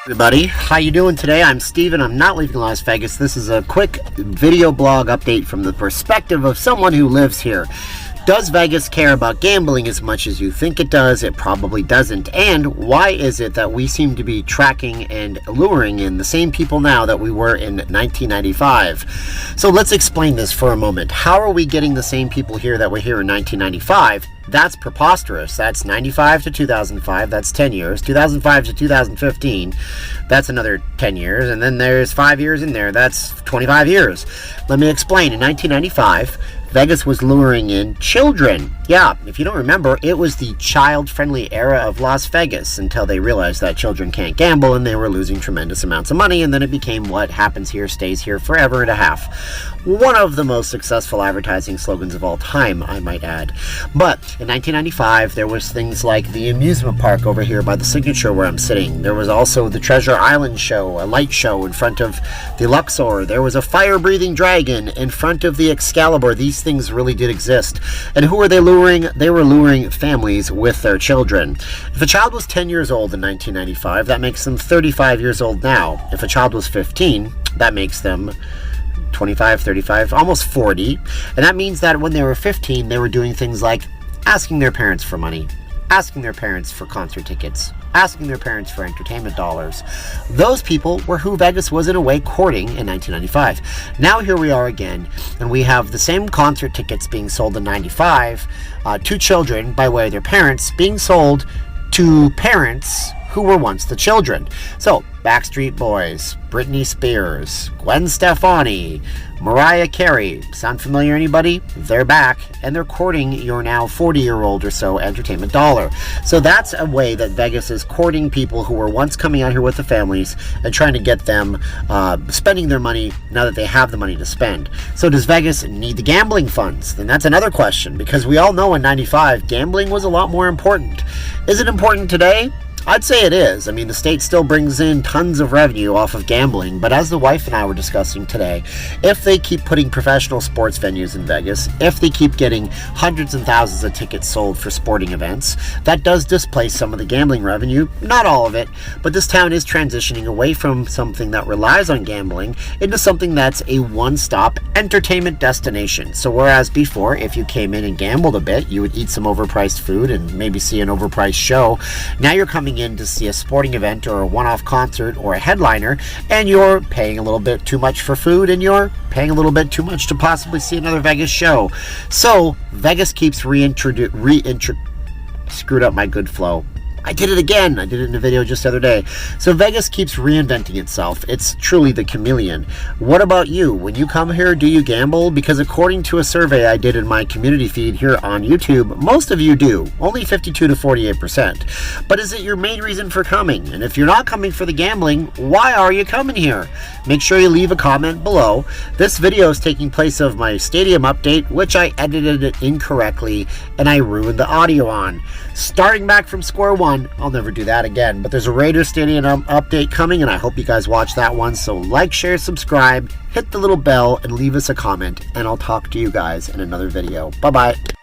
Everybody, how you doing today? I'm Steven. I'm not leaving Las Vegas. This is a quick video blog update from the perspective of someone who lives here. Does Vegas care about gambling as much as you think it does? It probably doesn't. And why is it that we seem to be tracking and luring in the same people now that we were in 1995? So let's explain this for a moment. How are we getting the same people here that were here in 1995? That's preposterous. That's 95 to 2005. That's 10 years. 2005 to 2015. That's another 10 years. And then there's 5 years in there. That's 25 years. Let me explain. In 1995, Vegas was luring in children. Yeah, if you don't remember, it was the child-friendly era of Las Vegas until they realized that children can't gamble and they were losing tremendous amounts of money, and then it became what happens here stays here forever and a half. One of the most successful advertising slogans of all time, I might add. But in 1995, there was things like the amusement park over here by the Signature where I'm sitting. There was also the Treasure Island show, a light show in front of the Luxor. There was a fire-breathing dragon in front of the Excalibur. These things really did exist. And who were they luring? They were luring families with their children. If a child was 10 years old in 1995, that makes them 35 years old now. If a child was 15, that makes them 25, 35, almost 40. And that means that when they were 15, they were doing things like asking their parents for money, asking their parents for concert tickets, asking their parents for entertainment dollars. Those people were who Vegas was in a way courting in 1995. Now here we are again, and we have the same concert tickets being sold in 95 to children by way of their parents being sold to parents who were once the children. So, Backstreet Boys, Britney Spears, Gwen Stefani, Mariah Carey. Sound familiar, anybody? They're back, and they're courting your now 40-year-old or so entertainment dollar. So that's a way that Vegas is courting people who were once coming out here with the families and trying to get them spending their money now that they have the money to spend. So does Vegas need the gambling funds? Then that's another question, because we all know in 95, gambling was a lot more important. Is it important today? I'd say it is. I mean, the state still brings in tons of revenue off of gambling, but as the wife and I were discussing today, if they keep putting professional sports venues in Vegas, if they keep getting hundreds and thousands of tickets sold for sporting events, that does displace some of the gambling revenue. Not all of it, but this town is transitioning away from something that relies on gambling into something that's a one-stop entertainment destination. So whereas before, if you came in and gambled a bit, you would eat some overpriced food and maybe see an overpriced show, now you're coming in to see a sporting event or a one-off concert or a headliner, and you're paying a little bit too much for food and you're paying a little bit too much to possibly see another Vegas show. So Vegas keeps screwed up my good flow. I did it again. I did it in a video just the other day. So Vegas keeps reinventing itself. It's truly the chameleon. What about you? When you come here, do you gamble? Because according to a survey I did in my community feed here on YouTube, most of you do. Only 52 to 48%. But is it your main reason for coming? And if you're not coming for the gambling, why are you coming here? Make sure you leave a comment below. This video is taking place of my stadium update, which I edited it incorrectly and I ruined the audio on. Starting back from square one, I'll never do that again, but there's a Raiders Stadium update coming, and I hope you guys watch that one. So like, share, subscribe, hit the little bell, and leave us a comment, and I'll talk to you guys in another video. Bye-bye.